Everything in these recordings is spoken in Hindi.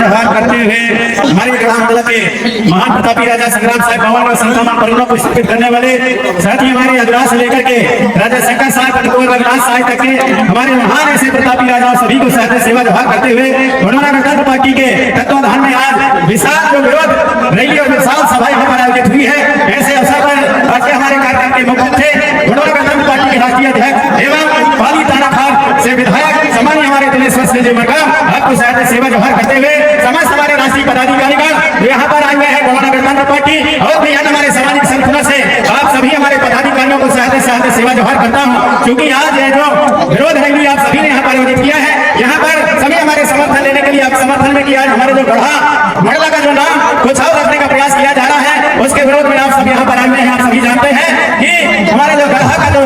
व्यवहार करते हुए हमारे ग्राम मंडल के महान प्रतापी राजा संग्राम साहब भवन और संतान परिवारों को स्थापित करने वाले साथ ही हमारे अग्रवास से लेकर के राजा शंकर साहब रघुनाथ साहब तक के हमारे महान ऐसे प्रतापी राजा सभी को सहायता सेवा व्यवहार करते हुए घोड़वाना गणतंत्र पार्टी के तत्वाधान में आज विशाल जो विरोध रैली और विशाल सभा यहाँ पर आयोजित हुई है। ऐसे अवसर पर आज हमारे कार्यक्रम के मुख्य थे घोड़वाना गणतंत्र पार्टी के राष्ट्रीय अध्यक्ष एवं पाली थाना खान से विधायक सामान्य हमारे दिनेश्वर सिंह जी मरका आपको सहायता सेवा व्यवहार करते हुए समस्त हमारे राष्ट्रीय पदाधिकारीगण जो यहाँ पर आए हुए हैं घोड़वाना गणतंत्र पार्टी और भी हमारे सामाजिक संगठनों से आप सभी हमारे पदाधिकारियों को सहायता सेवा व्यवहार करता हूँ, क्योंकि आज ये जो विरोध रैली आप सभी ने यहाँ पर आयोजित किया है, यहाँ पर सभी हमारे समर्थन लेने के लिए आप समर्थन में किया हमारे जो गढ़ा मंडला का जो नाम कुछ और रखने का प्रयास किया जा रहा है, उसके विरोध में आप सभी यहाँ पर आए हुए हैं। आप सभी जानते हैं कि हमारे जो गढ़ा का जो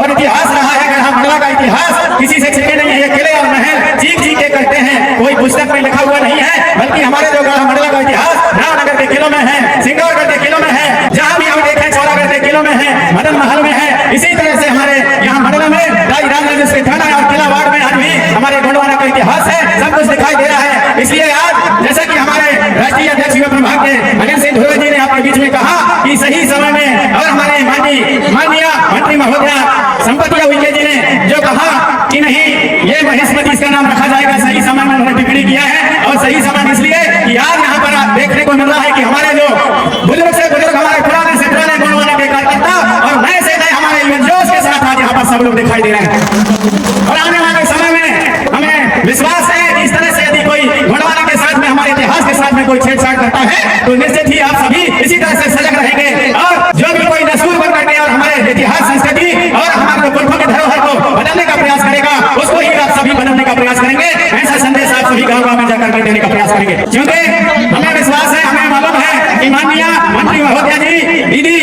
और इतिहास रहा है, गढ़ा मंडला का इतिहास किसी से छिपे नहीं है। किले और महल चीख चीख के करते हैं, कोई पुस्तक में लिखा हुआ नहीं है, बल्कि हमारे जो गढ़ा मंडला का इतिहास रामनगर के किलों में है, सिंगौरगढ़ के किलों में है, जहाँ भी हम देखें चौरागढ़ के किलों में है, मदन महल में है। इसी तरह से हमारे यहाँ मंडला में राजराज के थाना और किला वार्ड में आज भी हमारे घोड़वाना का इतिहास है, सब कुछ दिखाई दे रहा है। इसलिए आज जैसा कि हमारे राष्ट्रीय अध्यक्ष युवा प्रभाग के अनिल सिंह धुर्वे जी ने आपके बीच में कहा कि सही समय में और हमारे माननीय मंत्री महोदया संपत्ति उइके जी ने जो कहा कि नहीं ये महेशमती इसका नाम रखा जाएगा, सही समय में उन्होंने टिप्पणी किया है। और सही समय इसलिए कि आज यहाँ पर देखने को मिल रहा है कि हमारे जो बुजुर्ग से बुजुर्ग हमारे पुराने से पुराने घोड़वाना के कार्यकर्ता और नए से नए हमारे जोश के साथ आज यहाँ पर सब लोग दिखाई दे रहे हैं। और आने वाले समय में हमें विश्वास है कि इस तरह से यदि कोई घोड़वाना के साथ में हमारे इतिहास के साथ में कोई छेड़छाड़ करता है तो निश्चित ही आप सभी इसी तरह से सजग रहेंगे और जो भी कोई नसूर बन करके और हमारे इतिहास संस्कृति और हमारे पुरखों की धरोहर को बदलने का प्रयास करेगा, उसको ही आप सभी बदलने का प्रयास करेंगे। ऐसा संदेश आप सभी गाँव में जाकर देने का प्रयास करेंगे, क्योंकि हमें विश्वास है, हमें मालूम है कि माननीय मंत्री महोदया जी दीदी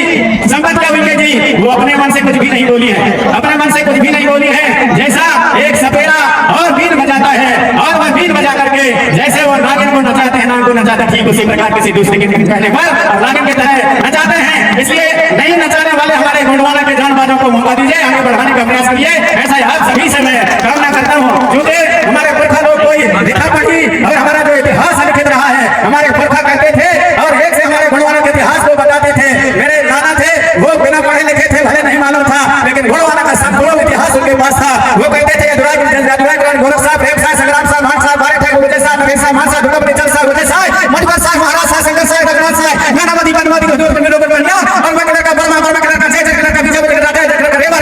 संपत्ति उइके जी वो अपने मन से कुछ भी नहीं बोली है, अपने मन से कुछ भी नहीं बोली है। जैसा एक सपेरा और बीन बजाता है और वह बीन बजा करके जैसे वो नागिन को नचाते हैं, नाग को नचाते ठीक उसी प्रकार किसी दूसरे के कहने पर नागिन की तरह नचाते हैं। इसलिए नहीं नचाने वाले हमारे घोड़वाना के जानबाजों को मौका दीजिए, आगे बढ़ाने का प्रयास करिए। ऐसा आप सभी से मैं कामना करता हूँ, क्योंकि हमारे पुरखा लोग कोई दिखापटी और हमारा जो इतिहास लिखित रहा है, हमारे पुरखा कहते थे और एक से हमारे घोड़वाना के इतिहास को बताते थे। मेरे नाना थे वो बिना पढ़े लिखे थे, भले नहीं मालूम था, लेकिन घोड़वाना का संपूर्ण इतिहास उनके पास था। वो कहते थे गोरख साहब, रेप साहब, संग्राम साहब, मान साहब, बारे ठाकुर विजय साहब, नरेश साहब, मान साहब, दुर्गावती चंद साहब, विजय साहब, मधुकर साहब, महाराज साहब, शंकर साहब, रघुनाथ साहब, नानावती बनवादी को दूर में रोकर बनिया और मैं कलर का बर्मा कलर का जय कलर का विजय कलर का जय कलर का रेवा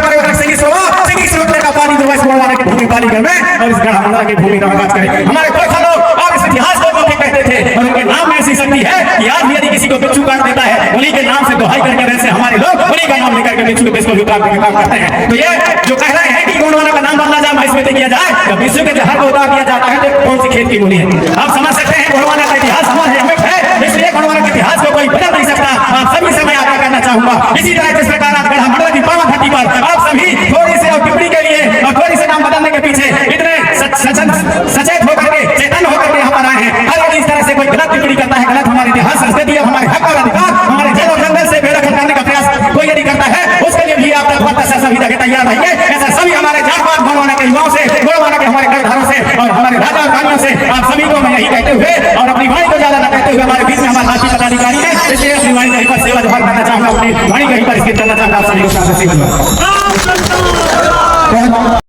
रेवा सिंगी सोवा का पानी जो घोड़वाना की भूमि पानी कर में और इस गढ़ा मंडला की भूमि का विकास करे। हमारे पुरखा लोग और इस इतिहास को कहते थे और उनके नाम में ऐसी शक्ति है कि आज भी यदि किसी को बिच्छू काट देता है, उन्हीं के नाम से दुहाई करके वैसे हमारे लोग उन्हीं का नाम लेकर के बिच्छू को उतारने का काम करते हैं। तो ये जो कह रहे हैं कि घोड़वाना का नाम बदला जाए, महेशमती किया जाए, तो विश्व के जहर को उतार दिया जाता है, तो कौन सी खेत की मूली है। आप समझ सकते हैं घोड़वाना का इतिहास हमारे हमें है, इसलिए घोड़वाना के इतिहास को कोई बदल नहीं सकता। आप सभी से मैं आग्रह करना चाहूंगा, इसी तरह जिस प्रकार आप गढ़ा मंडला की पावन घाटी पर आप सभी थोड़ी से टिप्पणी के लिए और थोड़ी से नाम बदलने के पीछे इतने सचेत होकर के चेतन होकर के यहाँ पर आए हैं। हर यदि इस तरह से कोई गलत टिप्पणी करता है, गलत हमारे इतिहास संस्कृति और हमारे हक और अधिकार हमारे जेल और जंगल से बेदखल करने का प्रयास कोई यदि करता है, उसके लिए भी आप तत्परता से सभी जगह तैयार रहिए। ऐसा सभी हमारे जात-पात घोड़वाना के युवाओं से, घोड़वाना के हमारे कलधारों से और हमारे राजा और रानियों से आप सभी को मैं यही कहते हुए और अपनी वाणी को ज्यादा न कहते हुए हमारे बीच में हमारे राष्ट्रीय पदाधिकारी है, इसलिए अपनी वाणी कहीं पर सेवा जोहार करना चाहूंगा, अपनी वाणी कहीं पर स्थित करना चाहूंगा। आप सभी को